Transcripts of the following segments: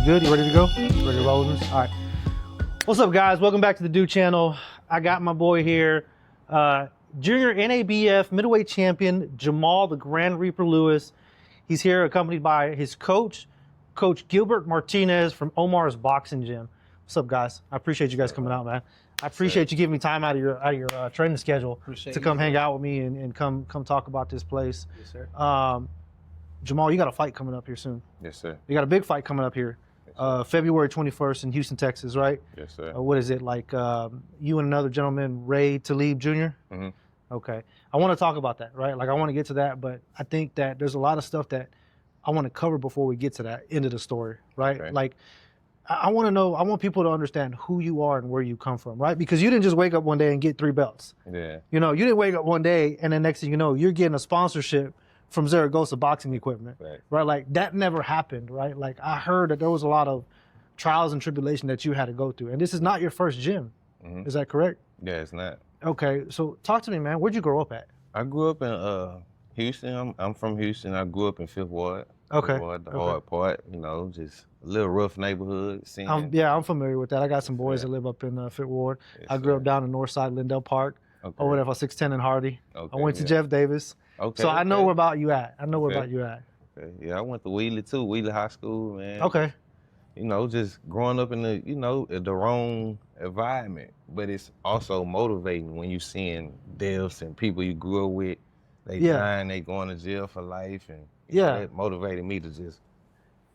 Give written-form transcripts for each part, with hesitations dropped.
Good? You ready to go? Ready to roll this? All right. What's up, guys? Welcome back to the Do channel. I got my boy here, junior NABF middleweight champion, Jamal, the Grand Reaper Lewis. He's here accompanied by his coach, Coach Gilbert Martinez from Omar's boxing gym. What's up, guys? I appreciate you guys coming out, man. I appreciate you giving me time out of your training schedule to come hang out with me and come talk about this place. Yes, sir. Jamal, you got a fight coming up here soon. Yes, sir. You got a big fight coming up here, February 21st in Houston, Texas, right? Yes, sir. What is it, like you and another gentleman, Ray Talib Jr.? Mm-hmm. Okay. I want to talk about that, right? Like I want to get to that, but I think that there's a lot of stuff that I want to cover before we get to that end of the story, right? Okay. Like I want to know, I want people to understand who you are and where you come from, right? Because you didn't just wake up one day and get 3 belts. Yeah. You know, you didn't wake up one day and then next thing you know, you're getting a sponsorship from Zaragoza boxing equipment, right? Like that never happened, right? Like I heard that there was a lot of trials and tribulation that you had to go through, and this is not your first gym. Mm-hmm. Is that correct? Yeah, it's not. Okay, so talk to me, man. Where'd you grow up at? I grew up in Houston. I'm from Houston. I grew up in Fifth Ward. Okay. Fifth Ward, the hard part, you know, just a little rough neighborhood. Yeah, I'm familiar with that. I got some boys that live up in Fifth Ward. Yes, I grew up down in Northside Lindell Park, over there for 610 and Hardy. Okay, I went to Jeff Davis. Okay. So I know where about you at. I know where about you at. Okay. Yeah, I went to Wheeler too, Wheeler High School, man. Okay. You know, just growing up in the, you know, the wrong environment. But it's also motivating when you seeing deaths and people you grew up with, they dying, they going to jail for life. And you know, it motivated me to just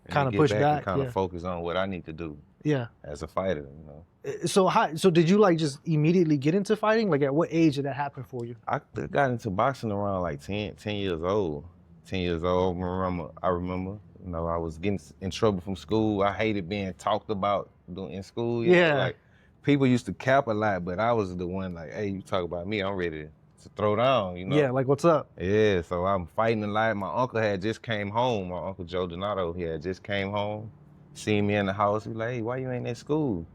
kind of push back and kind of focus on what I need to do. Yeah. As a fighter, you know. So did you like just immediately get into fighting? Like at what age did that happen for you? I got into boxing around like 10 years old. 10 years old, I remember, you know, I was getting in trouble from school. I hated being talked about in school. You know, like people used to cap a lot, but I was the one like, hey, you talk about me, I'm ready to throw down, you know? Yeah, like what's up? Yeah, so I'm fighting a lot. My uncle had just came home. My uncle Joe Donato, he had just came home, seen me in the house. He was like, hey, why you ain't at school?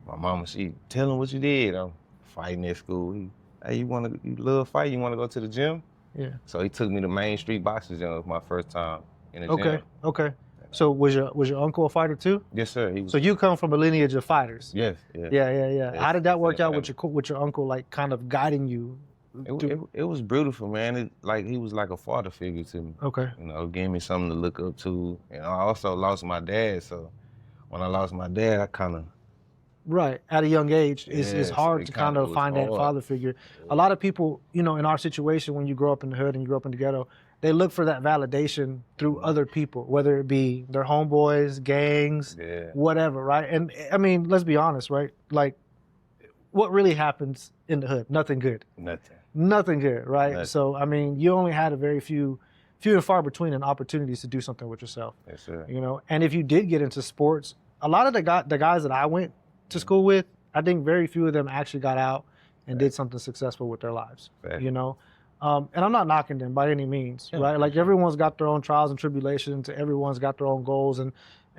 My mama, she tell him what you did. I'm fighting at school. Hey, you love fight? You want to go to the gym? Yeah. So he took me to Main Street Boxing Gym. It was my first time in the gym. Okay. So was your uncle a fighter too? Yes, sir. He was. So you come from a lineage of fighters? Yes. Yeah. How did that work out with your uncle, like kind of guiding you? It was beautiful, man. He was like a father figure to me. Okay. You know, gave me something to look up to. And I also lost my dad, so when I lost my dad, I kind of. Right, at a young age, it's hard to kind of find that father figure. A lot of people, you know, in our situation, when you grow up in the hood and you grow up in the ghetto, they look for that validation through other people, whether it be their homeboys, gangs, whatever, right? And I mean, let's be honest, right? Like, what really happens in the hood? Nothing good. Nothing good, right? Nothing. So, I mean, you only had a very few and far between in opportunities to do something with yourself. Yes, sir. You know, and if you did get into sports, a lot of the guys that I went to school with, I think very few of them actually got out and did something successful with their lives, you know? And I'm not knocking them by any means, right? Like everyone's got their own trials and tribulations, everyone's got their own goals and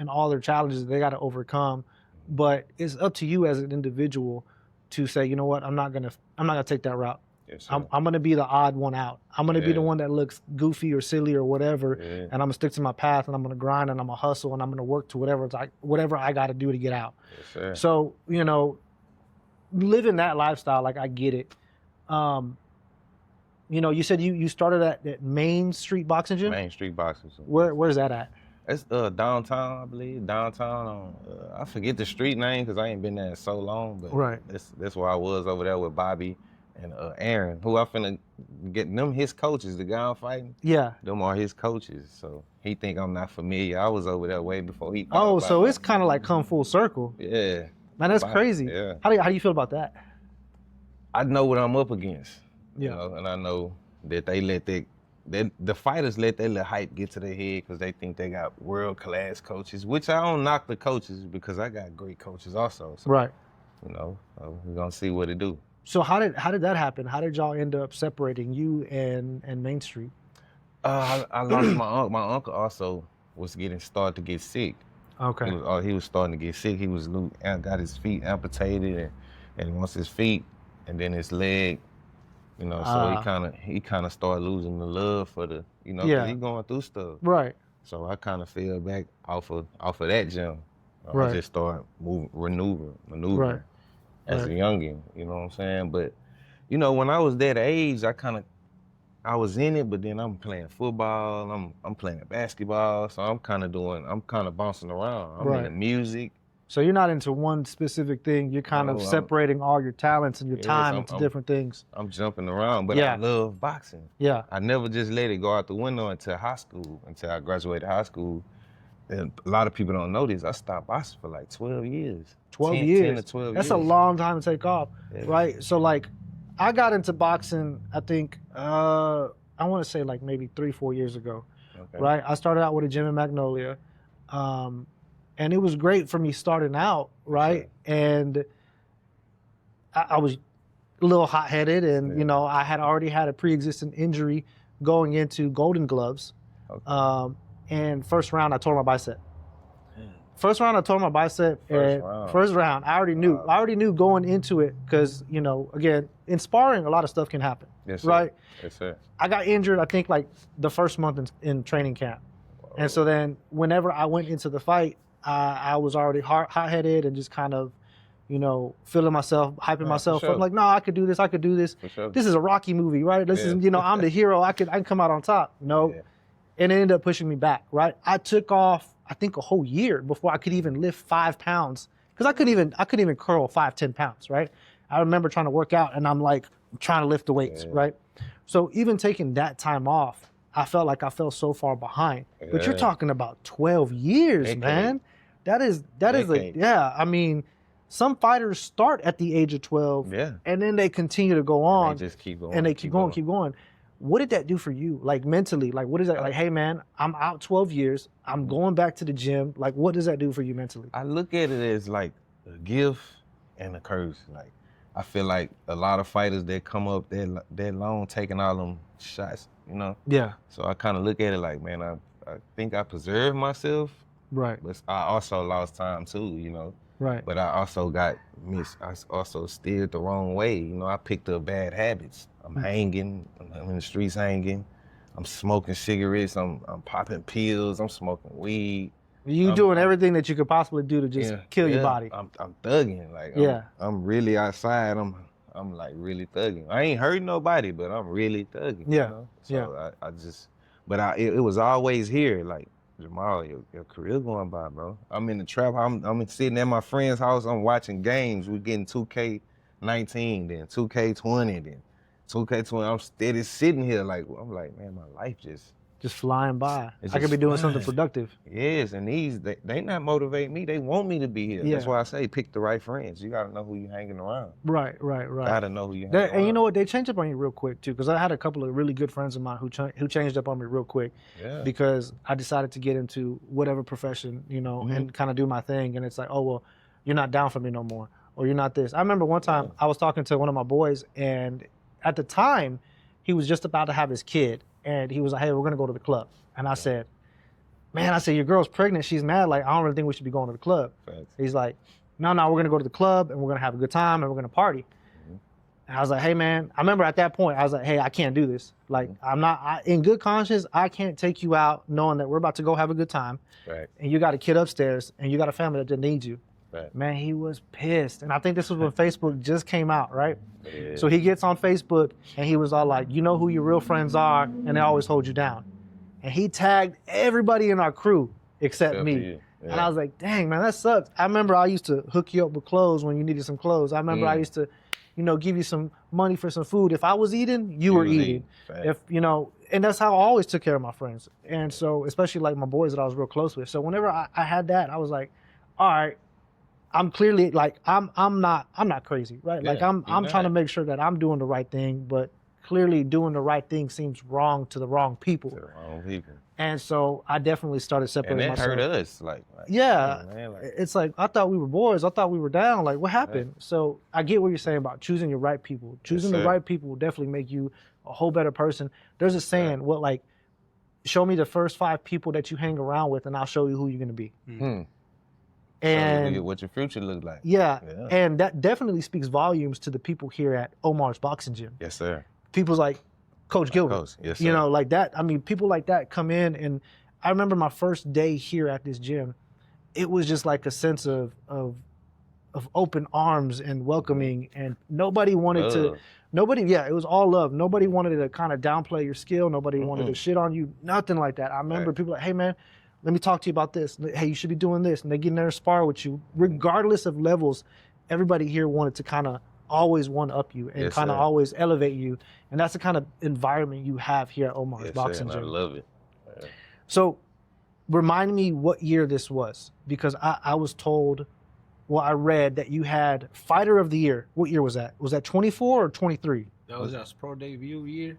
all their challenges that they got to overcome. But it's up to you as an individual to say, you know what, I'm not gonna take that route. Yes, I'm gonna be the odd one out. I'm gonna be the one that looks goofy or silly or whatever, and I'm gonna stick to my path and I'm gonna grind and I'm gonna hustle and I'm gonna work to whatever I got to do to get out. Yes, sir. So you know, living that lifestyle, like I get it. You know, you said you started at Main Street Boxing Gym. Main Street Boxing Gym. Where's that at? It's downtown, I believe. Downtown on I forget the street name because I ain't been there in so long. But that's where I was over there with Bobby and Aaron, who I finna get them his coaches, the guy I'm fighting. Yeah. Them are his coaches. So he think I'm not familiar. I was over there way before he. Oh, so it's kind of like come full circle. Yeah. Man, that's crazy. Yeah. How do you feel about that? I know what I'm up against. You know, and I know that the fighters let that little hype get to their head because they think they got world-class coaches, which I don't knock the coaches because I got great coaches also. So, right. You know, we're going to see what it do. So how did that happen? How did y'all end up separating, you and Main Street? I lost my uncle. My uncle also was started to get sick. Okay. He was starting to get sick. He got his feet amputated and once his feet and then his leg. You know, so he kind of started losing the love for because he going through stuff. Right. So I kind of fell back off of that gym. I just started maneuvering as a youngin', you know what I'm saying? But, you know, when I was that age, I was in it, but then I'm playing football, I'm playing basketball, so I'm kind of bouncing around. I'm into music. So you're not into one specific thing. You're kind of separating all your talents and your time into different things. I'm jumping around, but I love boxing. Yeah. I never just let it go out the window until I graduated high school. And a lot of people don't know this. I stopped boxing for like 12 years. 12 years? 10 to 12 years. That's a long time to take off, right? So like, I got into boxing, I think, I want to say like maybe 3-4 years ago, right? I started out with a gym in Magnolia. And it was great for me starting out, right? Sure. And I was a little hot-headed, and you know, I had already had a pre-existing injury going into Golden Gloves. And first round, I tore my bicep. First round, I tore my bicep. First round, I already knew. I already knew going into it because, you know, again, in sparring, a lot of stuff can happen. Yes, sir. Right? Yes, sir. I got injured, I think, like the first month in training camp. Whoa. And so then whenever I went into the fight, I was already hot-headed and just kind of, you know, feeling myself, hyping myself up. Like, no, I could do this. I could do this. This is a Rocky movie, right? This is, you know, I'm the hero. I can come out on top. No. Yeah. And it ended up pushing me back, right? I took off, I think, a whole year before I could even lift 5 pounds. Because I couldn't even curl 5-10 pounds, right? I remember trying to work out and I'm like trying to lift the weights, right? So even taking that time off, I felt like I fell so far behind. But you're talking about 12 years, man. That is like, I mean, some fighters start at the age of 12 and then they continue to go on. And they just keep going. And they keep going. What did that do for you? Like mentally, like what is that? Like, hey man, I'm out 12 years. I'm going back to the gym. Like, what does that do for you mentally? I look at it as like a gift and a curse. Like, I feel like a lot of fighters that come up that long taking all them shots, you know? Yeah. So I kind of look at it like, man, I think I preserved myself. Right. But I also lost time too, you know? Right. But I also I also steered the wrong way. You know, I picked up bad habits. I'm hanging, I'm in the streets hanging. I'm smoking cigarettes, I'm popping pills, I'm smoking weed. You doing everything that you could possibly do to just kill your body. I'm thugging. Like, I'm really outside. I'm like really thugging. I ain't hurting nobody, but I'm really thugging. Yeah. You know? So I just, but it was always here. Like, Jamal, your career going by, bro. I'm in the trap. I'm sitting at my friend's house. I'm watching games. We're getting 2K19, then 2K20, then 2K20. I'm steady sitting here. Like, I'm like, man, my life just flying by. I could be doing something productive. Yes, and they not motivate me. They want me to be here. Yeah. That's why I say pick the right friends. You got to know who you're hanging around. Right. Got to know who you're hanging around. And you know what? They changed up on you real quick, too, because I had a couple of really good friends of mine who changed up on me real quick because I decided to get into whatever profession, you know, and kind of do my thing. And it's like, oh, well, you're not down for me no more, or you're not this. I remember one time I was talking to one of my boys, and at the time, he was just about to have his kid. And he was like, hey, we're going to go to the club. And I said, man, your girl's pregnant. She's mad. Like, I don't really think we should be going to the club. Thanks. He's like, no, we're going to go to the club and we're going to have a good time and we're going to party. And I was like, hey, man, I remember at that point, I was like, hey, I can't do this. Like, in good conscience, I can't take you out knowing that we're about to go have a good time. Right. And you got a kid upstairs and you got a family that needs you. Right. Man, he was pissed. And I think this was when Facebook just came out, right? Yeah. So he gets on Facebook and he was all like, you know who your real friends are and they always hold you down. And he tagged everybody in our crew except me. Yeah. And I was like, dang, man, that sucks. I remember I used to hook you up with clothes when you needed some clothes. I remember I used to, you know, give you some money for some food. If I was eating, you were eating. If, you know, and that's how I always took care of my friends. And so, especially like my boys that I was real close with. So whenever I had that, I was like, all right, I'm clearly like I'm not crazy, right? Yeah, like I'm trying to make sure that I'm doing the right thing, but clearly doing the right thing seems wrong to the wrong people. And so I definitely started separating myself. And that hurt us, like man, it's like I thought we were boys. I thought we were down. Like, what happened? Right. So I get what you're saying about choosing your right people. Choosing the right people will definitely make you a whole better person. There's a saying, show me the first 5 people that you hang around with, and I'll show you who you're gonna be. Mm-hmm. And what your future looks like. Yeah, and that definitely speaks volumes to the people here at Omar's Boxing Gym. Yes, sir. People's like Coach Gilbert. Coach. Yes, sir. You know, like that. I mean, people like that come in, and I remember my first day here at this gym, it was just like a sense of open arms and welcoming, and nobody wanted to. It was all love. Nobody wanted to kind of downplay your skill. Nobody wanted to shit on you. Nothing like that. I remember people like, hey man, let me talk to you about this. Hey, you should be doing this. And they get in there and spar with you. Regardless of levels, everybody here wanted to kind of always one-up you and kind of always elevate you. And that's the kind of environment you have here at Omar's Boxing Gym. I love it. Yeah. So remind me what year this was, because I was told, well, I read that you had Fighter of the Year. What year was that? Was that 24 or 23? That was our pro debut year.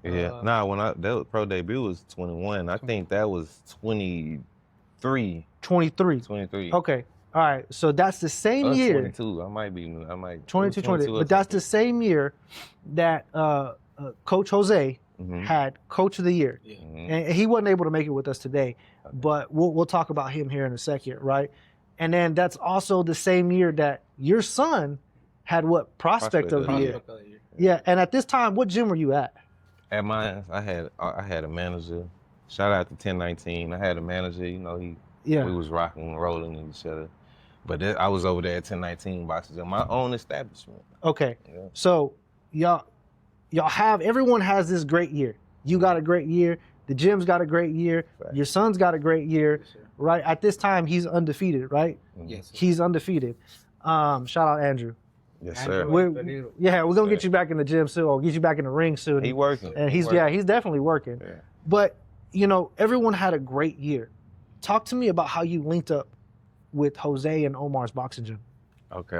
Yeah, that pro debut was 21. I think that was 23. 23. Okay. All right. So that's the same year. 22. I might. 22, 20. But that's the same year that Coach Jose had Coach of the Year. Yeah. And he wasn't able to make it with us today, but we'll talk about him here in a second, right? And then that's also the same year that your son had what? Prospect of the Year. Yeah. And at this time, what gym were you at? At mine, I had a manager. Shout out to 1019. I had a manager. You know, we was rocking and rolling with each other. But I was over there at 1019 Boxing Gym, my own establishment. Okay. Yeah. So y'all everyone has this great year. You got a great year. The gym's got a great year. Right. Your son's got a great year. Yes, right? At this time, he's undefeated, right? Yes. Sir. He's undefeated. Shout out Andrew. Yes, sir. We're gonna get you back in the gym soon, or get you back in the ring soon. He's working. And he's definitely working. Yeah. But everyone had a great year. Talk to me about how you linked up with Jose and Omar's Boxing Gym. Okay,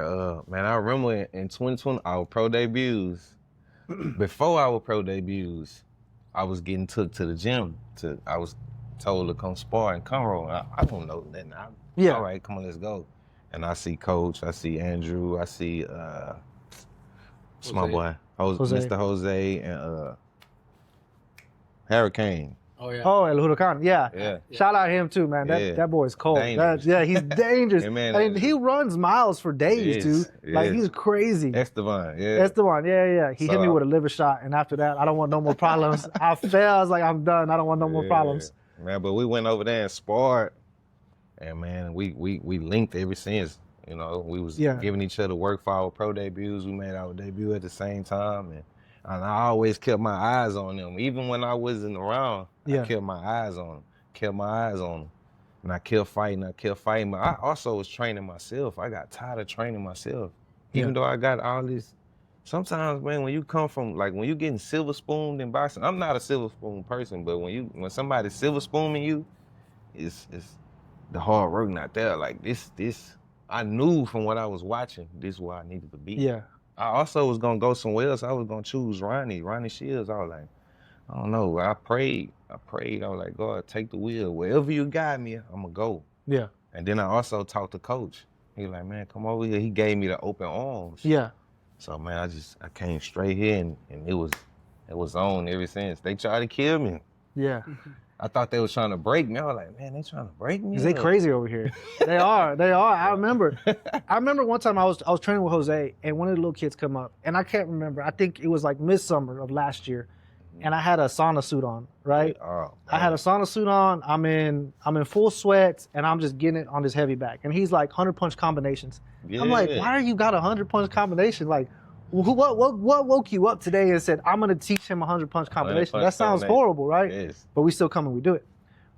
man, I remember in 2020 our pro debuts. Before our pro debuts, I was getting took to the gym. I was told to come spar and come roll. I don't know nothing. All right, come on, let's go. And I see Coach, I see Andrew, I see my boy, Mr. Jose, and Hurricane. Oh yeah. Oh, El Huracan. Yeah. Shout out him too, man. That boy's cold. He's dangerous. Man, I mean, he runs miles for days, dude. Like he's crazy. Esteban. He hit me with a liver shot, and after that, I don't want no more problems. I fell. I was like, I'm done. I don't want no more problems. Man, but we went over there and sparred, and man, we linked ever since. You know, we was giving each other work for our pro debuts. We made our debut at the same time, and I always kept my eyes on them. Even when I wasn't around, I kept my eyes on them. And I kept fighting. But I also was training myself. I got tired of training myself. Even though I got all this. Sometimes, man, when you come from, like, when you getting silver spooned in boxing, I'm not a silver spoon person, but when somebody's silver spooning you, it's the hard work not there. Like, this, I knew from what I was watching, this is where I needed to be. Yeah. I also was gonna go somewhere else. I was gonna choose Ronnie Shields. I was like, I don't know. I prayed. I was like, God, take the wheel. Wherever you guide me, I'm gonna go. Yeah. And then I also talked to Coach. He was like, man, come over here. He gave me the open arms. Yeah. So man, I came straight here and it was on ever since. They tried to kill me. Yeah. I thought they was trying to break me. I was like, man, they trying to break me? They crazy over here. They are. I remember one time I was training with Jose, and one of the little kids come up, and I can't remember. I think it was like midsummer of last year, and I had a sauna suit on, right? Oh, I had a sauna suit on. I'm in full sweats, and I'm just getting it on this heavy bag. And he's like 100-punch combinations. Yeah. I'm like, why are you got a 100-punch combination? Like, what woke you up today and said, I'm going to teach him a 100-punch combination? That sounds horrible, right? It is. But we still come and we do it.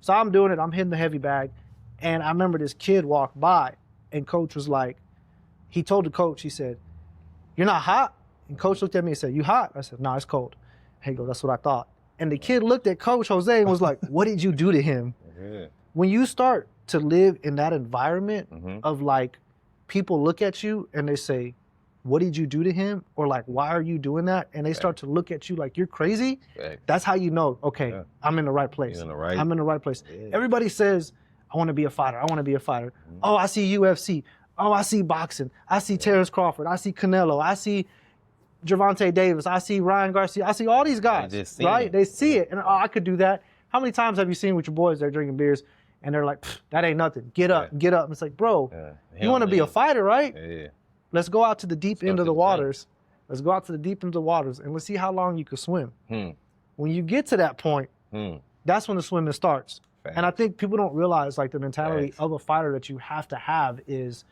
So I'm doing it. I'm hitting the heavy bag. And I remember this kid walked by, and Coach was like, he told the coach, he said, you're not hot? And Coach looked at me and said, you hot? I said, no, it's cold. He goes, that's what I thought. And the kid looked at Coach Jose and was like, what did you do to him? Yeah. When you start to live in that environment of like, people look at you and they say, what did you do to him? Or like, why are you doing that? And they start to look at you like you're crazy. That's how you know, okay, I'm in the right place. I'm in the right place. Yeah. Everybody says, I want to be a fighter. Oh, I see UFC. Oh, I see boxing. I see Terrence Crawford. I see Canelo. I see Gervonta Davis. I see Ryan Garcia. I see all these guys, right? They see it. And I could do that. How many times have you seen with your boys, they're drinking beers and they're like, that ain't nothing. Get up, get up. And it's like, bro, you want to be a fighter, right? Yeah. Let's go out to the deep end of the waters. Let's go out to the deep end of the waters and let's see how long you can swim. When you get to that point, that's when the swimming starts. And I think people don't realize like the mentality of a fighter that you have to have is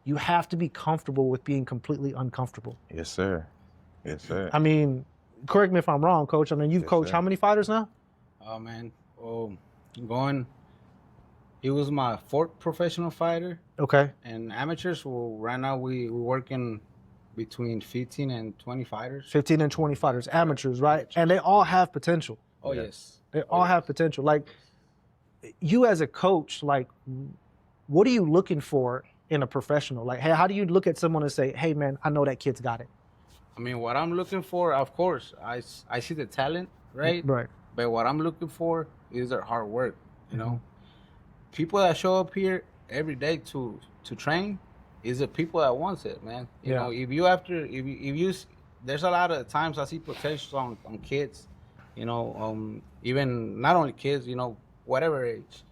you have to be comfortable with being completely uncomfortable. Yes, sir. Yes, sir. I mean, correct me if I'm wrong, Coach. I mean, you've coached how many fighters now? Oh, man. He was my 4th professional fighter. Okay. And amateurs, well, right now we're working between 15 and 20 fighters. 15 and 20 fighters, amateurs, right? And they all have potential. Oh, yes. They all have potential. Like, you as a coach, like, what are you looking for in a professional? Like, hey, how do you look at someone and say, hey, man, I know that kid's got it? I mean, what I'm looking for, of course, I see the talent, right? Right. But what I'm looking for is their hard work, you know? People that show up here every day to train is the people that wants it, man. You know, if you there's a lot of times I see potential on kids, you know, even not only kids, you know, whatever age.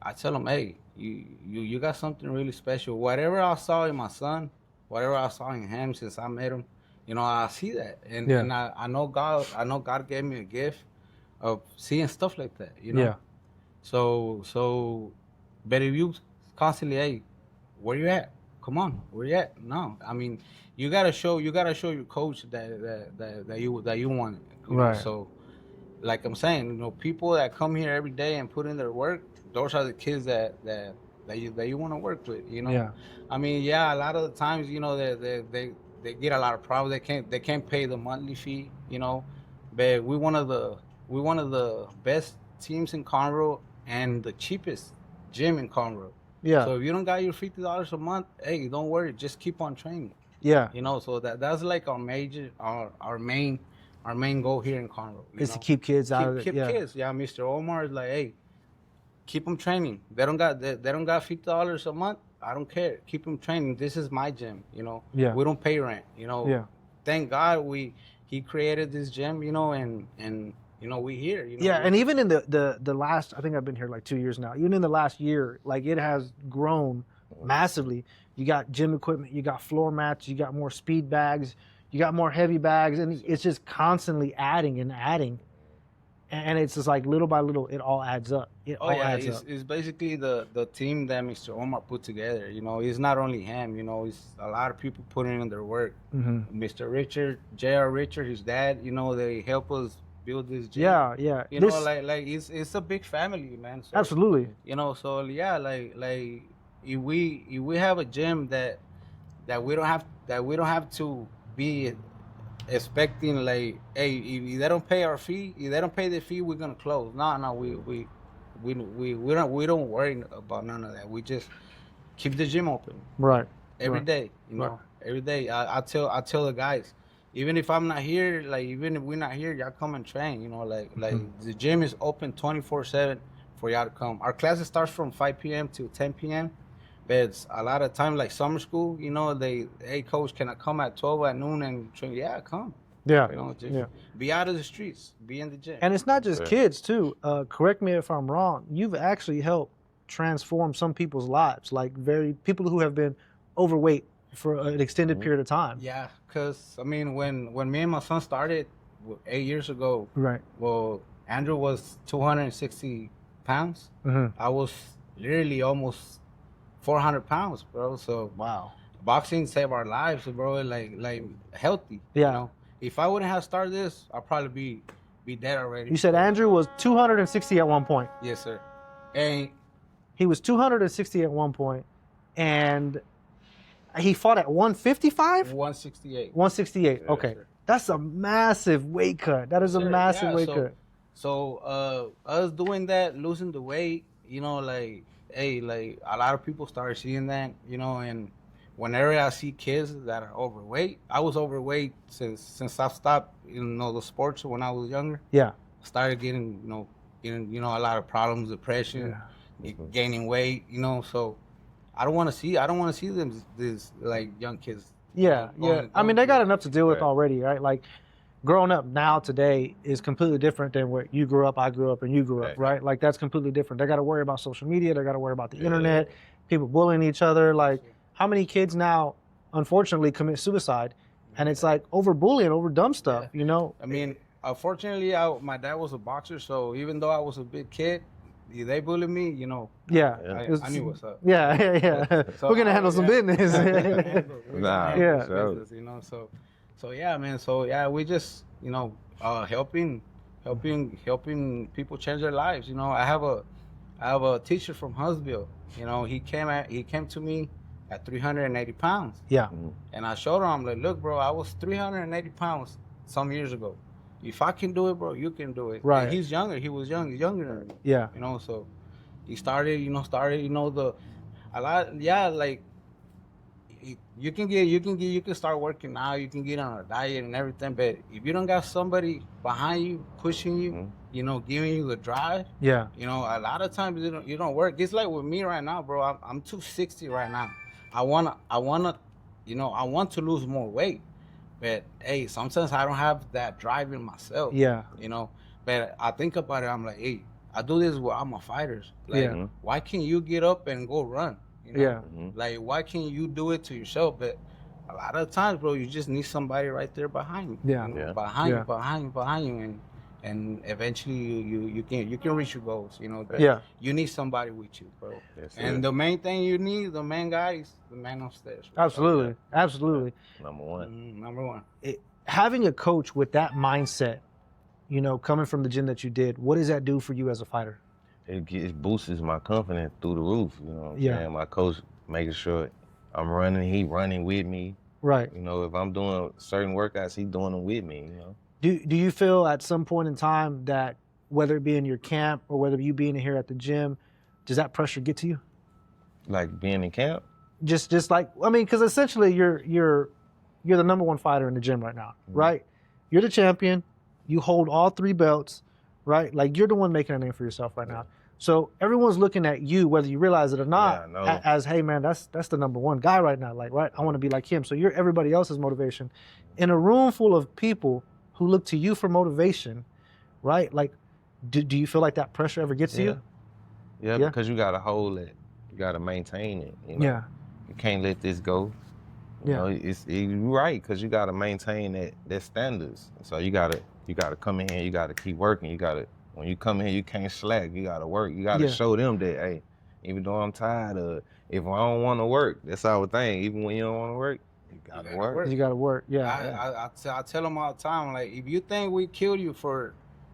I tell them, hey, you got something really special. Whatever I saw in my son, whatever I saw in him since I met him, you know, I see that, and I know God gave me a gift of seeing stuff like that, you know. So, but if you constantly, hey, where you at? Come on, where you at? No, I mean, you gotta show your coach that you want it. You know? So, like I'm saying, you know, people that come here every day and put in their work, those are the kids that you want to work with. You know. Yeah. I mean, a lot of the times, you know, they get a lot of problems. They can't pay the monthly fee. You know, but we're one of the best teams in Conroe and the cheapest gym in Conroe. Yeah. So if you don't got your $50 a month, hey, don't worry, just keep on training. Yeah. You know, so that's like our main goal here in Conroe. Is to keep kids out of it. Keep kids. Yeah, Mr. Omar is like, hey, keep them training. They don't got $50 a month. I don't care. Keep them training. This is my gym. You know. Yeah. We don't pay rent. You know. Yeah. Thank God he created this gym. You know, and you know, we here. You know, yeah, and even in the last, I think I've been here like 2 years now. Even in the last year, like it has grown massively. You got gym equipment, you got floor mats, you got more speed bags, you got more heavy bags, and it's just constantly adding and adding. And it's just like little by little, it all adds up. It's basically the team that Mr. Omar put together. You know, it's not only him. You know, it's a lot of people putting in their work. Mr. Richard, J.R. Richard, his dad. You know, they help us build this gym. Yeah. You know, like it's a big family, man. So, absolutely. You know, so yeah, like if we have a gym that we don't have to be expecting like, hey, if they don't pay our fee, if they don't pay the fee, we're gonna close. No, we don't worry about none of that. We just keep the gym open. Right. Every day, you know. Every day. I tell the guys, even if I'm not here, like even if we're not here, y'all come and train. You know, like the gym is open 24/7 for y'all to come. Our classes starts from 5 p.m. to 10 p.m. But it's a lot of time, like summer school, you know, hey, coach, can I come at 12 at noon and train? Yeah, come. Yeah. You know, just be out of the streets, be in the gym. And it's not just kids, too. Correct me if I'm wrong. You've actually helped transform some people's lives, like people who have been overweight for an extended period of time. Yeah, because, I mean, when me and my son started 8 years ago, well, Andrew was 260 pounds. I was literally almost 400 pounds, bro. So wow, boxing saved our lives, bro. Like healthy. Yeah. You know? If I wouldn't have started this, I'd probably be dead already. You said Andrew was 260 at one point. Yes, sir. And he was 260 at one point, and he fought at 155. 168. 168. Yeah, okay, sir. That's a massive weight cut. That is a massive weight cut. So us doing that, losing the weight, you know, like. Hey, like a lot of people started seeing that, you know, and whenever I see kids that are overweight, I was overweight since I stopped, you know, the sports when I was younger. Yeah. Started getting a lot of problems, depression, gaining weight, you know. So I don't want to see them these like young kids. Yeah, I mean, they got enough to deal with already, right? Like. Growing up now today is completely different than where you grew up, I grew up, and you grew up, right? Like that's completely different. They got to worry about social media. They got to worry about the internet, people bullying each other. Like how many kids now, unfortunately, commit suicide, and it's like over bullying, over dumb stuff, you know? I mean, unfortunately, my dad was a boxer, so even though I was a big kid, if they bully me, you know. Yeah. I knew what's up. Yeah. So we're gonna handle some business. Business, you know. So yeah, man. So yeah, we just, you know, helping people change their lives. You know, I have a teacher from Huntsville. You know, he came to me at 380 pounds. Yeah. And I showed him, I'm like, look, bro, I was 380 pounds some years ago. If I can do it, bro, you can do it. Right. And he's younger. He was young. He's younger than me. Yeah. You know, so he started, like you can start working now. You can get on a diet and everything. But if you don't got somebody behind you, pushing you, you know, giving you the drive, you know, a lot of times you don't work. It's like with me right now, bro. I'm 260 right now. I want to lose more weight. But hey, sometimes I don't have that drive in myself. Yeah. You know, but I think about it. I'm like, hey, I do this with all my fighters. Like, why can't you get up and go run? You know? Like, why can't you do it to yourself? But a lot of times, bro, you just need somebody right there behind you. You know? Behind you, and eventually you can reach your goals. You know. But you need somebody with you, bro. And the main thing you need, the main guy, is the man upstairs. Bro. Absolutely. Number one. Number one. Having a coach with that mindset, you know, coming from the gym that you did, what does that do for you as a fighter? It boosts my confidence through the roof. You know what I'm saying? My coach making sure I'm running, he running with me. Right. You know, if I'm doing certain workouts, he doing them with me, you know. Do you feel at some point in time that whether it be in your camp or whether you being here at the gym, does that pressure get to you? Like being in camp? Just like, I mean, because essentially you're the number one fighter in the gym right now, right? You're the champion. You hold all 3 belts, right? Like you're the one making a name for yourself right now. So everyone's looking at you, whether you realize it or not, as, hey man, that's the number one guy right now. Like, right, I want to be like him. So you're everybody else's motivation. In a room full of people who look to you for motivation, right? Like, do you feel like that pressure ever gets to you? Yeah, because you got to hold it. You got to maintain it. You know? You can't let this go. You know, you're right, because you got to maintain that standards. So you got to come in here, you got to keep working. When you come in here, you can't slack. You got to work. You got to show them that, hey, even though I'm tired of, if I don't want to work, that's our thing. Even when you don't want to work, you got to work. You got to work, I tell them all the time, like, if you think we killed you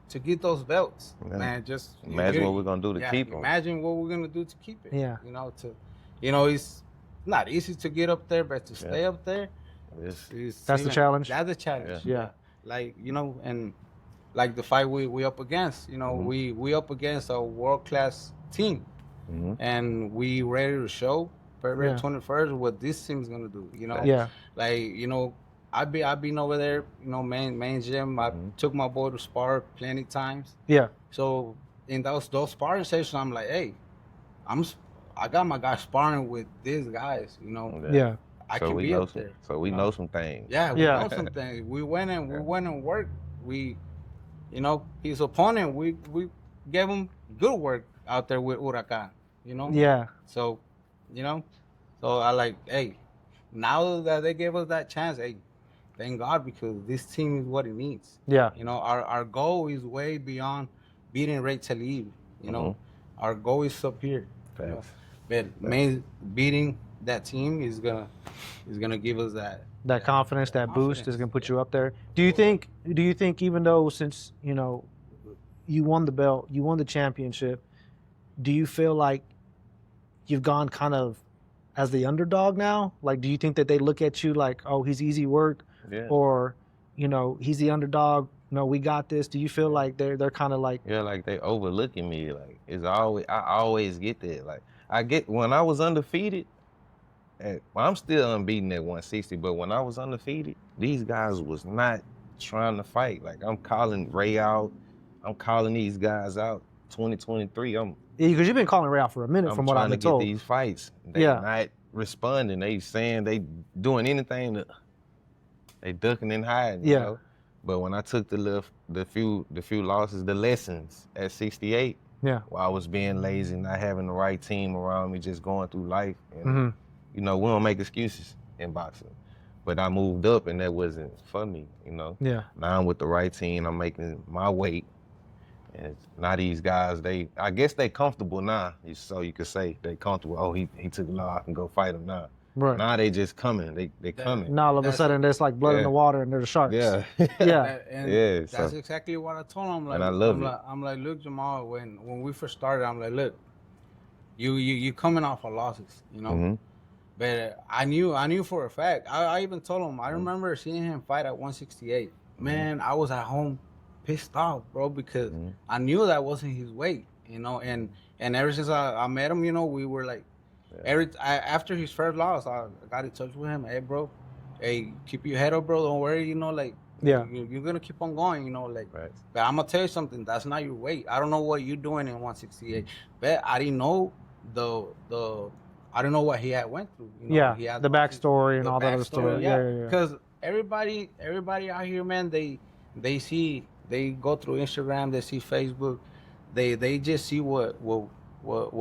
to get those belts, man, just imagine what we're going to do to keep them. Imagine what we're going to do to keep it. You know, it's not easy to get up there, but to stay up there, that's the challenge. That's the challenge. Like, you know, and like the fight we up against, you know, we up against a world-class team, and we ready to show February 21st what this team's gonna do, you know. Like, you know, I've been over there, you know, main gym. I took my boy to spar plenty times. So in those sparring sessions, I'm like, hey, I got my guys sparring with these guys, you know. I can be up there. So we know some things. Yeah, we know some things. We went and worked. You know, his opponent, we gave him good work out there with Huracan, you know? So, you know, so I like, hey, now that they gave us that chance, hey, thank God, because this team is what it needs. You know, our goal is way beyond beating Ray Talib, you know? Our goal is up here. You know? But beating that team is gonna give us that confidence, that boost is gonna put you up there. Do you think even though, since, you know, you won the belt, you won the championship, do you feel like you've gone kind of as the underdog now? Like, do you think that they look at you like, oh, he's easy work, or, you know, he's the underdog? No, we got this. Do you feel like they're kind of like, like they overlooking me? Like, I always get that. Like, when I was undefeated. I'm still unbeaten at 160, but when I was undefeated, these guys was not trying to fight. Like, I'm calling Ray out. I'm calling these guys out. 2023, because you've been calling Ray out for a minute, from what I've been told. I'm trying to get these fights. They not responding. They saying they doing anything. They ducking and hiding. You know? But when I took the few losses, the lessons at 68, while I was being lazy, not having the right team around me, just going through life, and you know, we don't make excuses in boxing. But I moved up, and that wasn't for me, you know? Now I'm with the right team. I'm making my weight. And now these guys, I guess they comfortable now. So you could say they comfortable. Oh, he took a law, I can go fight him now. Right. Now they just coming. They coming. Now all of a sudden there's like blood in the water and they're the sharks. Yeah. And that's exactly what I told him. Like, and I love it. I'm like, look, Jamal, when we first started, I'm like, look, you coming off of losses, you know. Mm-hmm. But I knew for a fact. I even told him. I remember seeing him fight at 168. Man, I was at home pissed off, bro, because I knew that wasn't his weight, you know. And ever since I met him, you know, we were like, after his first loss, I got in touch with him. Hey, bro, keep your head up, bro. Don't worry, you know, like, you're gonna keep on going, you know, like. Right. But I'm gonna tell you something. That's not your weight. I don't know what you're doing in 168. But I didn't know I don't know what he had went through. You know, he had the backstory and all that other stuff. Yeah. Because everybody out here, man, they go through Instagram, they see Facebook, they just see what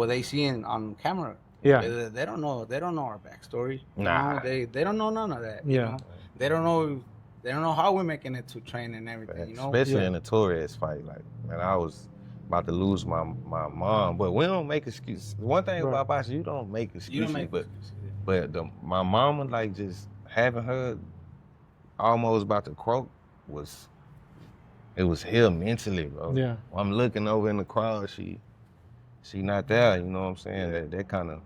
they see on camera. Yeah. They don't know our backstory. Nah. You know? They don't know none of that. Yeah. You know? They don't know how we're making it to train and everything. You know. Especially in the Torres fight, like, man, I was about to lose my mom, but we don't make excuses. One thing about boxing, you don't make excuses. But my mama, like, just having her almost about to croak it was hell mentally, bro. Yeah. I'm looking over in the crowd, she not there. You know what I'm saying? That kind of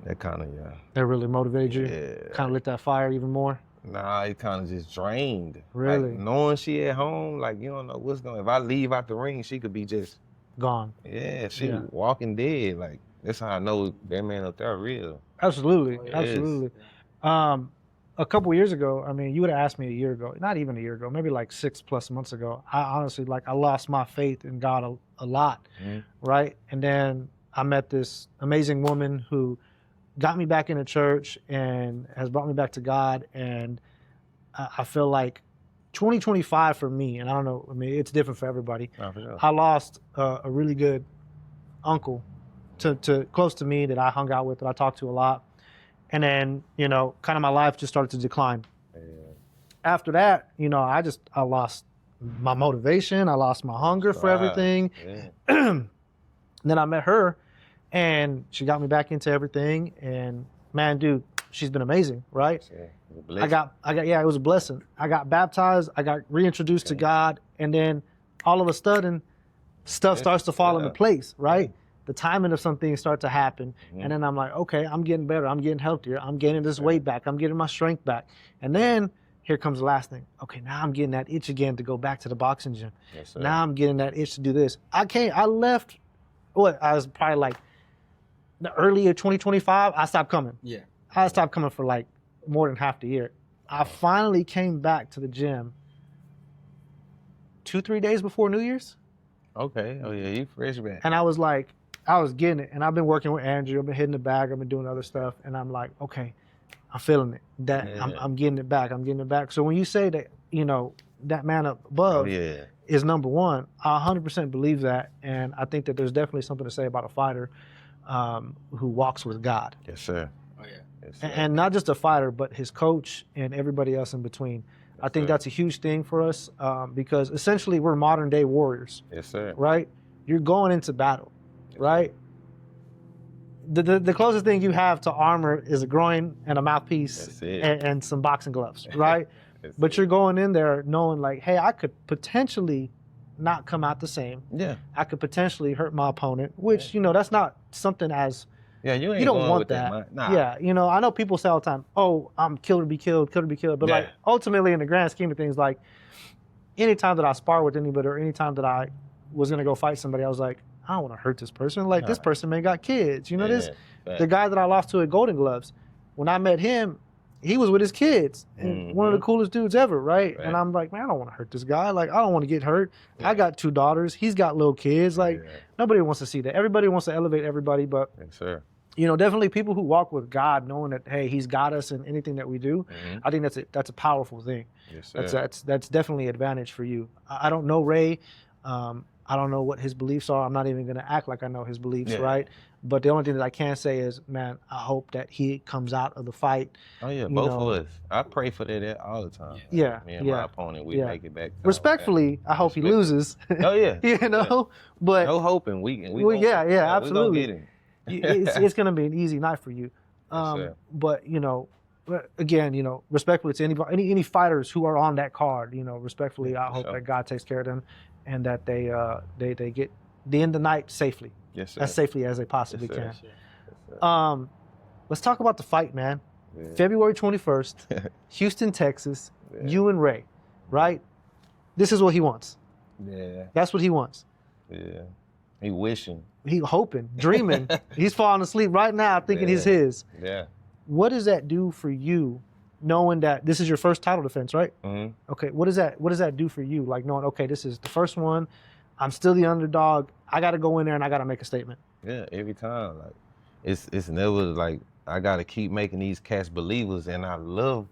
That really motivated you. Yeah. Kind of lit that fire even more. Nah, it kind of just drained. Really? Like, knowing she at home, like, you don't know what's going. If I leave out the ring, she could be just gone. Yeah, she walking dead. Like, that's how I know that man up there real. Absolutely, It absolutely. A couple years ago, I mean, you would have asked me a year ago, not even a year ago, maybe like 6+ months ago. I honestly, I lost my faith in God a lot, right? And then I met this amazing woman who got me back into church and has brought me back to God. And I feel like 2025 for me, and I don't know, I mean, it's different for everybody. Oh, for sure. I lost a really good uncle to close to me that I hung out with, that I talked to a lot. And then, you know, kind of my life just started to decline. Yeah. After that, you know, I lost my motivation. I lost my hunger for everything. Yeah. And then I met her, and she got me back into everything. And man, dude, she's been amazing, right? Yeah. It was a blessing. I got baptized. I got reintroduced to God, and then all of a sudden, stuff starts to fall into place, right? The timing of some things start to happen, and then I'm like, okay, I'm getting better. I'm getting healthier. I'm gaining this weight back. I'm getting my strength back. And then here comes the last thing. Okay, now I'm getting that itch again to go back to the boxing gym. Yes, sir. Now I'm getting that itch to do this. I left. I was probably like the early of 2025. I stopped coming. Yeah. I stopped coming for like more than half the year. I finally came back to the gym 2-3 days before New Year's. Okay. Oh yeah, you fresh back. And I was like, I was getting it. And I've been working with Andrew. I've been hitting the bag. I've been doing other stuff. And I'm like, okay, I'm feeling it. I'm getting it back. I'm getting it back. So when you say that, you know, that man up above is number one, I 100% believe that. And I think that there's definitely something to say about a fighter who walks with God. Yes, sir. Oh, yeah. Yes, sir. And not just a fighter, but his coach and everybody else in between. Yes, I think sir. that's a huge thing for us because essentially we're modern day warriors. Yes, sir. Right? You're going into battle, right? The closest thing you have to armor is a groin and a mouthpiece and some boxing gloves, right? But you're going in there knowing like, hey, I could potentially not come out the same. Yeah. I could potentially hurt my opponent, which, you know, that's not something as... Yeah, you don't going want with that. Nah. Yeah, you know, I know people say all the time, oh, I'm killed to be killed. But like ultimately in the grand scheme of things, like anytime that I spar with anybody or anytime that I was going to go fight somebody, I was like, I don't want to hurt this person. Like this person may got kids. You know, the guy that I lost to at Golden Gloves, when I met him, he was with his kids. And one of the coolest dudes ever, right? And I'm like, man, I don't want to hurt this guy. Like, I don't want to get hurt. I got 2 daughters. He's got little kids. Like, nobody wants to see that. Everybody wants to elevate everybody. But, you know, definitely people who walk with God, knowing that, hey, he's got us in anything that we do, I think that's a powerful thing. Yes, sir. That's definitely an advantage for you. I don't know Ray. I don't know what his beliefs are. I'm not even going to act like I know his beliefs, right? But the only thing that I can say is, man, I hope that he comes out of the fight. Oh yeah, both of us. I pray for that all the time. Yeah, me and my opponent, we make it back. Respectfully, I hope he loses. Oh yeah, you know, but no hoping we absolutely. It's going to be an easy night for you. But again, respectfully to anybody, any fighters who are on that card, respectfully, I hope that God takes care of them and that they get the end of the night safely. Yes, sir. As safely as they possibly can. Yes, let's talk about the fight, man. Yeah. February 21st, Houston, Texas, you and Ray, right? This is what he wants. Yeah. That's what he wants. Yeah. He wishing. He hoping, dreaming. He's falling asleep right now thinking he's his. Yeah. What does that do for you, knowing that this is your first title defense, right? Mm-hmm. Okay, what does that do for you? Like knowing, okay, this is the first one. I'm still the underdog. I got to go in there and I got to make a statement. Yeah, every time. Like, it's never like I got to keep making these cats believers, and I love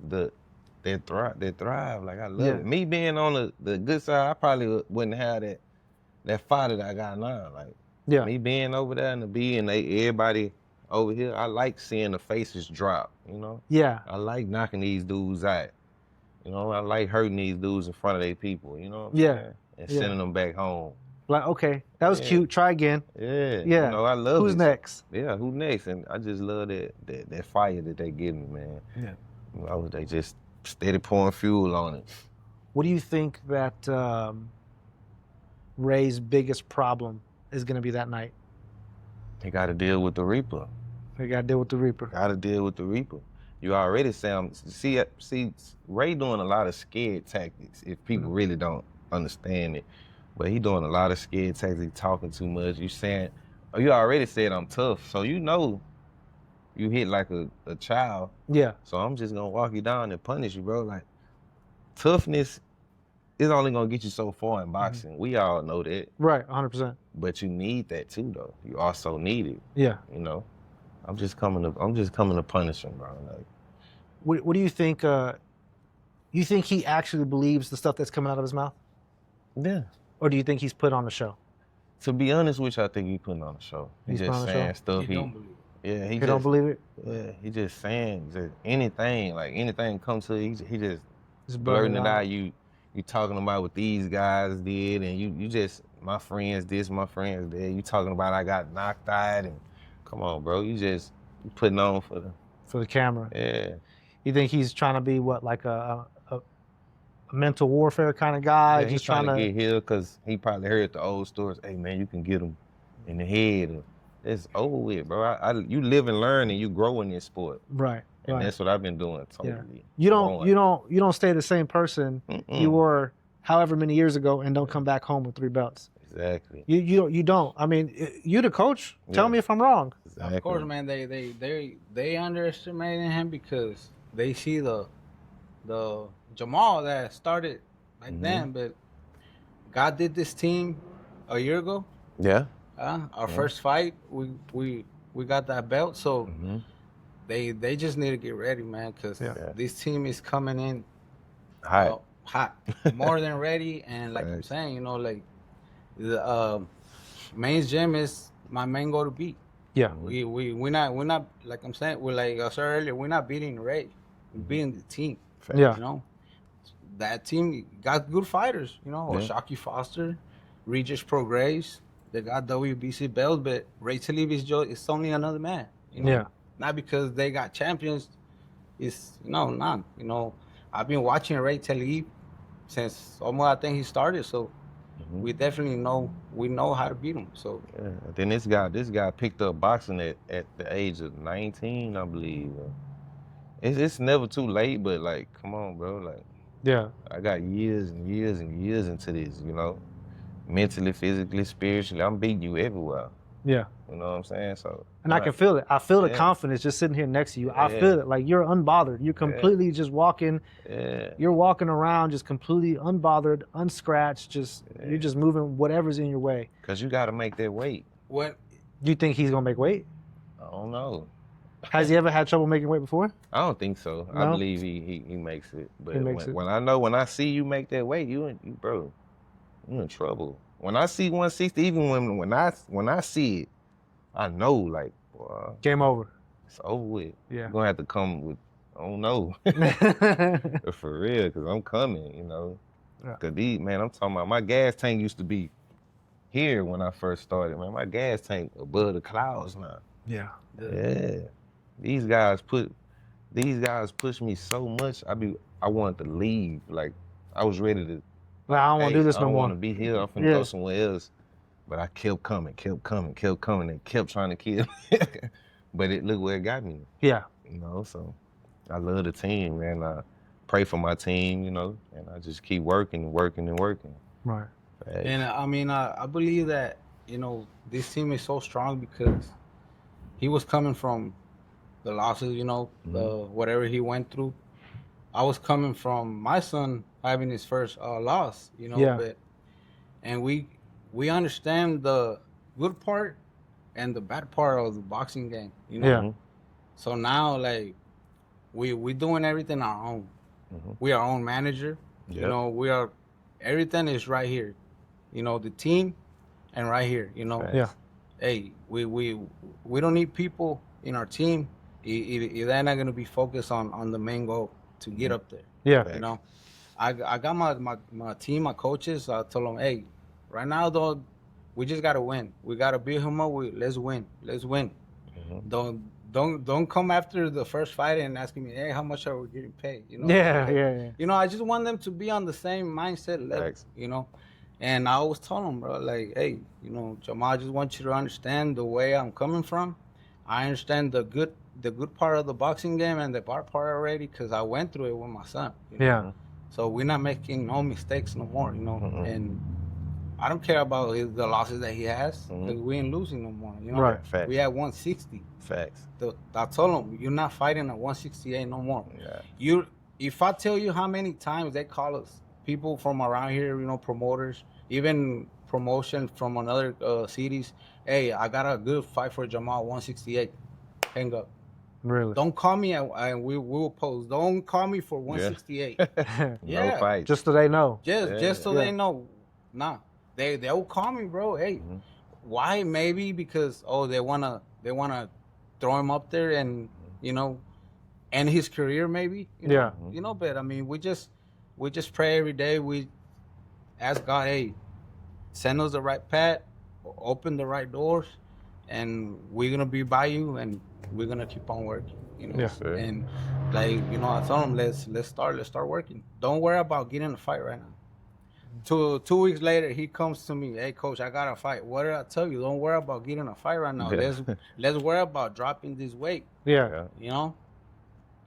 they thrive. Like I love it. Me being on the good side, I probably wouldn't have that fighter that I got now. Like me being over there and everybody over here, I like seeing the faces drop. Yeah. I like knocking these dudes out. I like hurting these dudes in front of their people. You know what I'm saying? And sending them back home. Like, okay, that was cute. Try again. Yeah. Yeah. I love Who's next? Yeah, who's next? And I just love that fire that they give me, man. Yeah. They just steady pouring fuel on it. What do you think that Ray's biggest problem is going to be that night? He got to deal with the Reaper. Got to deal with the Reaper. You already see, Ray doing a lot of scared tactics if people really don't understand it. But he doing a lot of scared tactics, talking too much. You already said I'm tough, so you hit like a child. Yeah. So I'm just gonna walk you down and punish you, bro. Like, toughness is only gonna get you so far in boxing. Mm-hmm. We all know that. Right, 100%. But you need that too, though. You also need it. Yeah. I'm just coming to punish him, bro. Like, what do you think? You think he actually believes the stuff that's coming out of his mouth? Yeah. Or do you think he's put on the show? To be honest with you, I think he's putting on the show. He's just saying stuff. He don't believe it. Yeah, he don't believe it? Yeah, he just saying anything comes to he just blurting it out. You talking about what these guys did, and you just, my friends this, my friends that. You talking about I got knocked out, and come on, bro. You putting on for the camera. Yeah. You think he's trying to be what, like a mental warfare kind of guy? Yeah, he's trying to get here because he probably heard the old stories. Hey man, you can get him in the head. It's over with, bro. You live and learn and you grow in this sport. Right. And that's what I've been doing totally. Yeah. You don't stay the same person you were however many years ago and don't come back home with 3 belts. Exactly. You don't. I mean, you the coach. Tell me if I'm wrong. Exactly. Of course, man. They underestimated him because they see the Jamal that started like then, but God did this team a year ago. Yeah. Our first fight, we got that belt, so they just need to get ready, man, because this team is coming in hot, more than ready, and like I'm saying, like the main gym is my main goal to beat. Yeah. We're not like I'm saying, we're like I said earlier, we're not beating Ray, we're beating the team. Yeah. That team got good fighters, Shocky Foster, Regis Prograis. They got WBC belts, but Ray Talib is only another man. Yeah. Not because they got champions. It's not. I've been watching Ray Talib since almost I think he started. So we definitely know how to beat him. So then this guy picked up boxing at the age of 19, I believe. It's never too late, but like, come on, bro. Like, I got years and years and years into this, mentally, physically, spiritually. I'm beating you everywhere. Yeah. You know what I'm saying? So. And I can feel it. I feel the confidence just sitting here next to you. I feel it. Like, you're unbothered. You're completely just walking. Yeah. You're walking around just completely unbothered, unscratched. You're just moving whatever's in your way. Because you got to make that weight. What? Do you think he's going to make weight? I don't know. Has he ever had trouble making weight before? I don't think so. No? I believe he makes it. But he makes it. When I see you make that weight, you bro, you in trouble. when I see 160, even when I see it, I know like, boy, game over. It's over with. Yeah. You're gonna have to come with, I don't know. For real, cause I'm coming, you know. Yeah. Cause man, I'm talking about my gas tank used to be here when I first started, man. My gas tank above the clouds now. Yeah. Yeah. These guys push me so much. I wanted to leave. Like I was ready to. Like, I don't want to do this I no don't more. want to be here. I'm finna go somewhere else. But I kept coming, and kept trying to kill me. But look where it got me. Yeah. You know, so I love the team, man. I pray for my team, you know, and I just keep working. Right. And I mean, I believe that, you know, this team is so strong because he was coming from the losses, you know, whatever he went through. I was coming from my son having his first loss, you know, and we understand the good part and the bad part of the boxing game, you know. Yeah. So now, like, we doing everything our own. We are our own manager. Yep. You know, everything is right here. You know, the team and right here, you know. Yeah. Hey, we don't need people in our team if they're not going to be focused on the main goal to get up there. Yeah. You know, I got my team, my coaches. I told them, hey, right now, though, we just got to win. We got to beat him up. Let's win. Don't come after the first fight and asking me, hey, how much are we getting paid? You know. Yeah. You know, I just want them to be on the same mindset level. You know. And I always told them, bro, like, hey, you know, Jamal, I just want you to understand the way I'm coming from. I understand the good part of the boxing game and the bad part already because I went through it with my son. You know? Yeah. So we're not making no mistakes no more, you know. And I don't care about the losses that he has because we ain't losing no more, you know. Right. Facts. We at 160. Facts. I told him, you're not fighting at 168 no more. Yeah. If I tell you how many times they call us, people from around here, you know, promoters, even promotion from another cities. Hey, I got a good fight for Jamal, 168. Hang up. Really? Don't call me and we will post. Don't call me for 168. No fight. Just so they know. Just so they know. Nah, they will call me, bro. Hey, why? Maybe because they wanna throw him up there and you know, end his career maybe. You know? You know, but I mean, we just pray every day. We ask God, hey, send us the right path, open the right doors, and we're gonna be by you, and we're gonna keep on working. You know, and like you know, I told him, let's start working. Don't worry about getting a fight right now. 2 weeks later, he comes to me, hey coach, I got a fight. What did I tell you? Don't worry about getting a fight right now. Let's worry about dropping this weight. Yeah. You know,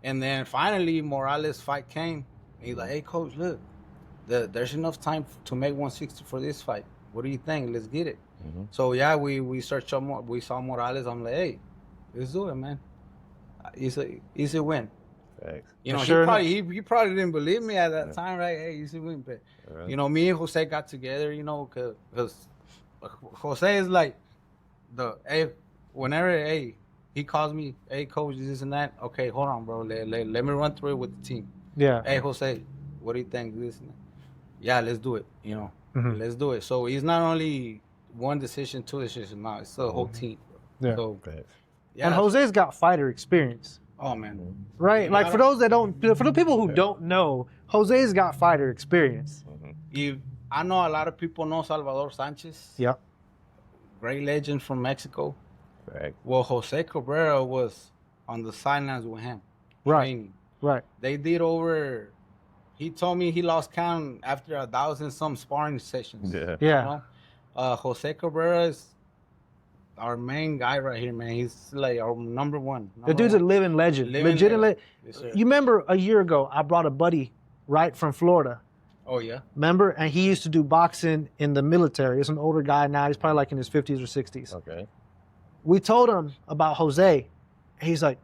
and then finally Morales' fight came. He's like, hey coach, look. There's enough time to make 160 for this fight. What do you think? Let's get it. So yeah, we searched up more. We saw Morales. I'm like, hey, let's do it, man. It's a win. Thanks. You know, he probably didn't believe me at that time, right? Hey, it's a win, but you know, me and Jose got together. You know, because Jose is like whenever he calls me, hey coach, this and that. Okay, hold on, bro. Let me run through it with the team. Yeah. Hey Jose, what do you think? This and that. Yeah, let's do it. You know, let's do it. So it's not only one decision, 2 decisions. No, it's the whole team. Yeah. So, and Jose's got fighter experience. Oh man. Right. Like for the people who don't know, Jose's got fighter experience. I know a lot of people know Salvador Sanchez. Yeah. Great legend from Mexico. Right. Well, Jose Cabrera was on the sidelines with him. Right. Training. Right. They did over. He told me he lost count after 1,000 some sparring sessions. Yeah. Yeah. You know? Jose Cabrera is our main guy right here, man. He's like our number one. The dude's a living legend. Legitimately. Yes, you remember a year ago, I brought a buddy right from Florida. Oh, yeah? Remember? And he used to do boxing in the military. He's an older guy now. He's probably like in his 50s or 60s. Okay. We told him about Jose. He's like,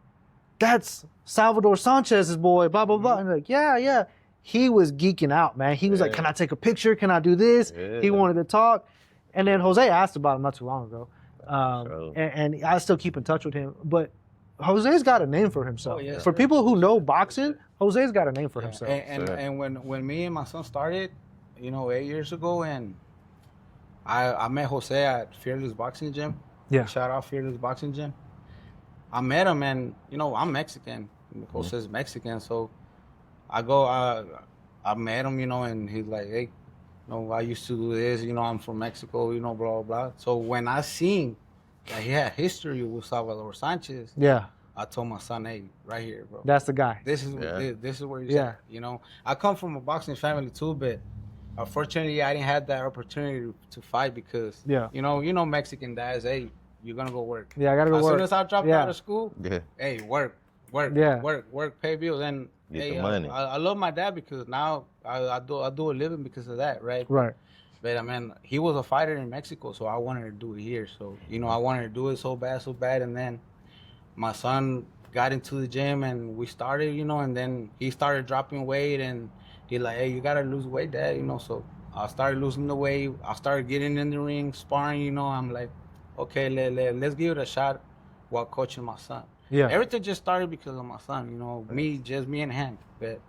that's Salvador Sanchez's boy, blah, blah, blah. And like, yeah. He was geeking out, man. He was like, can I take a picture? Can I do this? Yeah. He wanted to talk. And then Jose asked about him not too long ago. And I still keep in touch with him. But Jose's got a name for himself. Oh, yes, for sir. people who know boxing, Jose's got a name for himself. And when me and my son started, you know, 8 years ago, and I met Jose at Fearless Boxing Gym. Yeah. Shout out Fearless Boxing Gym. I met him, and I'm Mexican. Jose's Mexican, so I go. I met him, and he's like, hey, I used to do this. I'm from Mexico. Blah blah blah. So when I seen that he had history with Salvador Sanchez, yeah, I told my son, hey, right here, bro. That's the guy. This is where he's at. I come from a boxing family too, but unfortunately, I didn't have that opportunity to fight because, Mexican dads, hey, you're gonna go work. Yeah, I gotta go work. As soon as I dropped out of school, hey, work, pay bills, and get the money. I love my dad because now I do a living because of that, right? Right. But I mean, he was a fighter in Mexico, so I wanted to do it here. So I wanted to do it so bad, and then my son got into the gym and we started, and then he started dropping weight and he's like, hey, you gotta lose weight, Dad, So I started losing the weight. I started getting in the ring, sparring, I'm like, okay, let's give it a shot while coaching my son. Yeah. Everything just started because of my son, me and him. But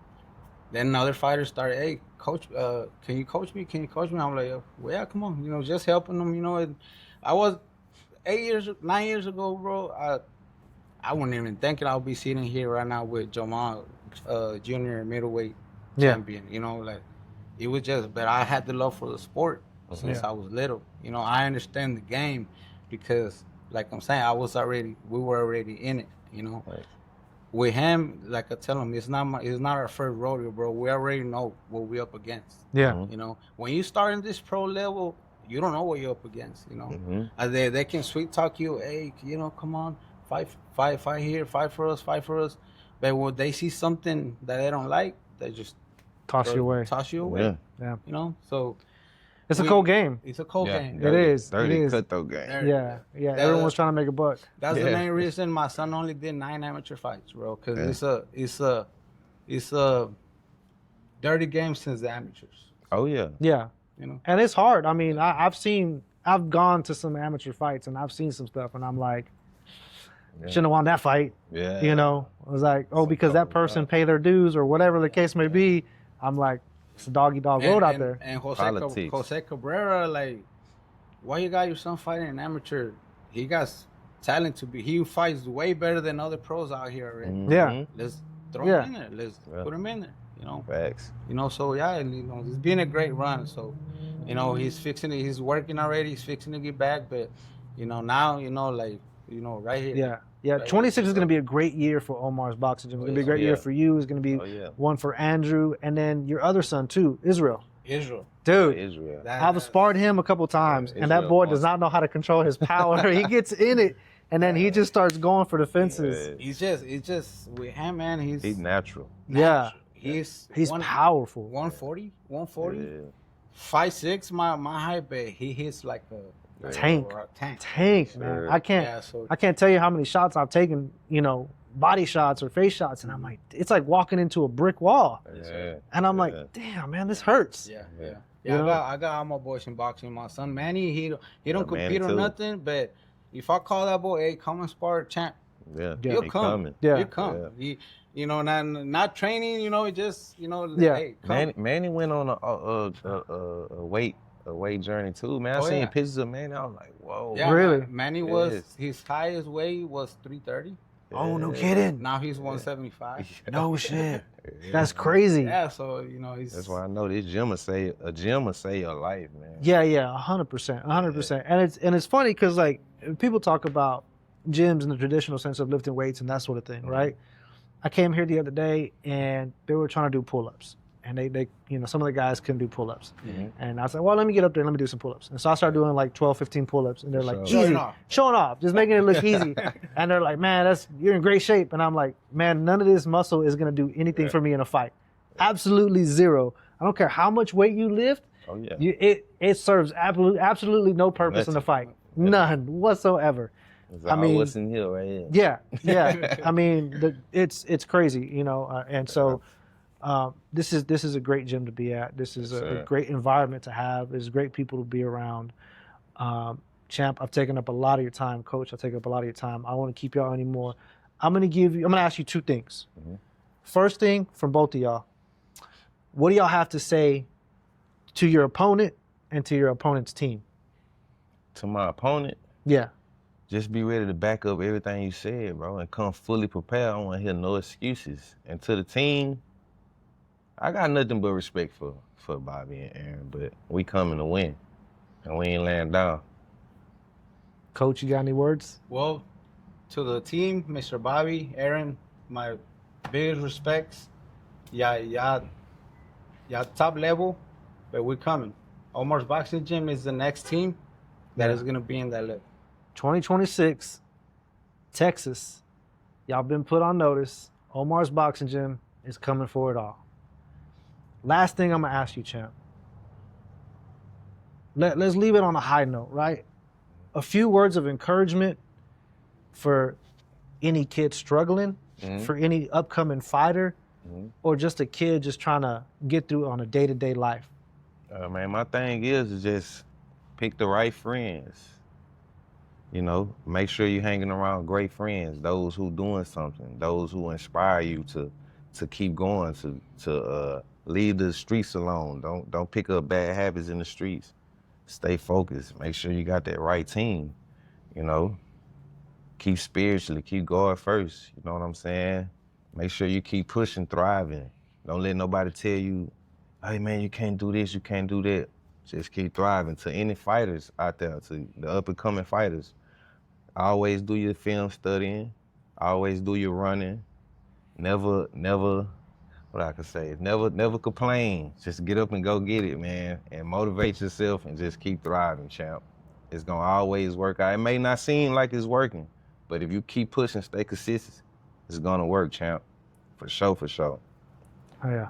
then other fighters started, hey, coach, can you coach me? I'm like, well, yeah, come on, just helping them, And I was 9 years ago, bro, I wasn't even thinking I'll be sitting here right now with Jamal, junior middleweight champion. It was just, but I had the love for the sport since I was little. I understand the game because, like I'm saying, we were already in it. Right. With him, like I tell him, it's not our first rodeo, bro. We already know what we're up against. Yeah. When you start in this pro level, you don't know what you're up against. They can sweet talk you, hey, come on. Fight here, fight for us. But when they see something that they don't like, they just toss you away. Yeah. So it's a cold game. It's a cold game. It is. Dirty it is. cutthroat game. Yeah. Everyone's trying to make a buck. That's the main reason my son only did 9 amateur fights, bro. Because it's a dirty game since the amateurs. Oh yeah. Yeah. And it's hard. I mean, I've gone to some amateur fights and I've seen some stuff, and I'm like, shouldn't have won that fight. Yeah. I was like, because that person paid their dues or whatever the case may be. I'm like, it's a dog-eat-dog road out there. And Jose Cabrera, like, why you got your son fighting an amateur? He got talent he fights way better than other pros out here already. Mm-hmm. Yeah. Let's throw him in there. Let's put him in there. Facts. So it's been a great run. So, he's fixing it. He's working already. He's fixing to get back. But, now, right here. Yeah. 26 is going to be a great year for Omar's boxing gym. It's going to be a great year for you. It's going to be one for Andrew, and then your other son too, Israel. Dude, Israel. I've sparred him a couple times, and that boy does not know how to control his power. He gets in it, and then he just starts going for the fences. He's just with him, man. He's natural. Yeah. He's powerful. 140, 5'6", my height, but he hits like a tank, man. Sure. I can't tell you how many shots I've taken, body shots or face shots, and I'm like, it's like walking into a brick wall. And I'm like, damn, man, this hurts. I got all my boys in boxing. My son Manny, he don't compete or nothing, but if I call that boy, hey, come and spar, champ. He'll come. He'll come. Not training, just, hey, come. Manny went on a weight journey too, man. I seen pictures of Manny. I was like, whoa. Yeah, really? Manny was, his highest weight was 330. Oh, no kidding. Now he's 175. No shit. That's crazy. Yeah, so, he's... That's why I know this gym will save your life, man. Yeah, 100%. 100%. And it's funny because, like, people talk about gyms in the traditional sense of lifting weights and that sort of thing, right? I came here the other day and they were trying to do pull-ups. And they some of the guys couldn't do pull-ups. And I was like, well, let me get up there and let me do some pull-ups. And so I started doing like 12, 15 pull-ups. And they're like, easy. Showing off. Just making it look easy. And they're like, man, you're in great shape. And I'm like, man, none of this muscle is going to do anything for me in a fight. Absolutely zero. I don't care how much weight you lift. Oh, yeah. It serves absolutely no purpose in the fight. None whatsoever. I mean, what's in here right here. Yeah. I mean, it's crazy, and so this is a great gym to be at. This is a great environment to have. There's great people to be around. Champ, I've taken up a lot of your time. Coach, I've taken up a lot of your time. I don't want to keep y'all anymore. I'm going to ask you 2 things. First thing from both of y'all, what do y'all have to say to your opponent and to your opponent's team? to my opponent, Yeah. just be ready to back up everything you said, bro, and come fully prepared. I don't want to hear no excuses. And to the team, I got nothing but respect for Bobby and Aaron, but we coming to win, and we ain't laying down. Coach, you got any words? Well, to the team, Mr. Bobby, Aaron, my biggest respects. Yeah, top level, but we're coming. Omar's Boxing Gym is the next team that is going to be in that level. 2026, Texas. Y'all been put on notice. Omar's Boxing Gym is coming for it all. Last thing I'm going to ask you, champ. Let's leave it on a high note, right? A few words of encouragement for any kid struggling, for any upcoming fighter, or just a kid just trying to get through on a day-to-day life. Man, my thing is just pick the right friends. You know, make sure you're hanging around great friends, those who doing something, those who inspire you to keep going, to leave the streets alone. Don't pick up bad habits in the streets. Stay focused. Make sure you got that right team, you know. Keep spiritually, keep God first, you know what I'm saying? Make sure you keep pushing, thriving. Don't let nobody tell you, hey man, you can't do this, you can't do that. Just keep thriving. To any fighters out there, to the up-and-coming fighters, always do your film studying, always do your running. Never, what I can say, never complain. Just get up and go get it, man, and motivate yourself and just keep thriving, champ. It's gonna always work out. It may not seem like it's working, but if you keep pushing, stay consistent, it's gonna work, champ. For sure, for sure. Oh, yeah.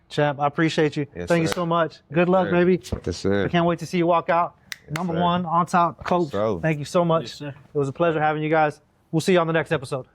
Champ, I appreciate you. Yes, Thank you sir. so much. Yes, Good luck, sir. baby. Yes, sir. I can't wait to see you walk out. Yes, Number sir. one, on top, Coach. So. Thank you so much. Yes, sir. It was a pleasure having you guys. We'll see you on the next episode.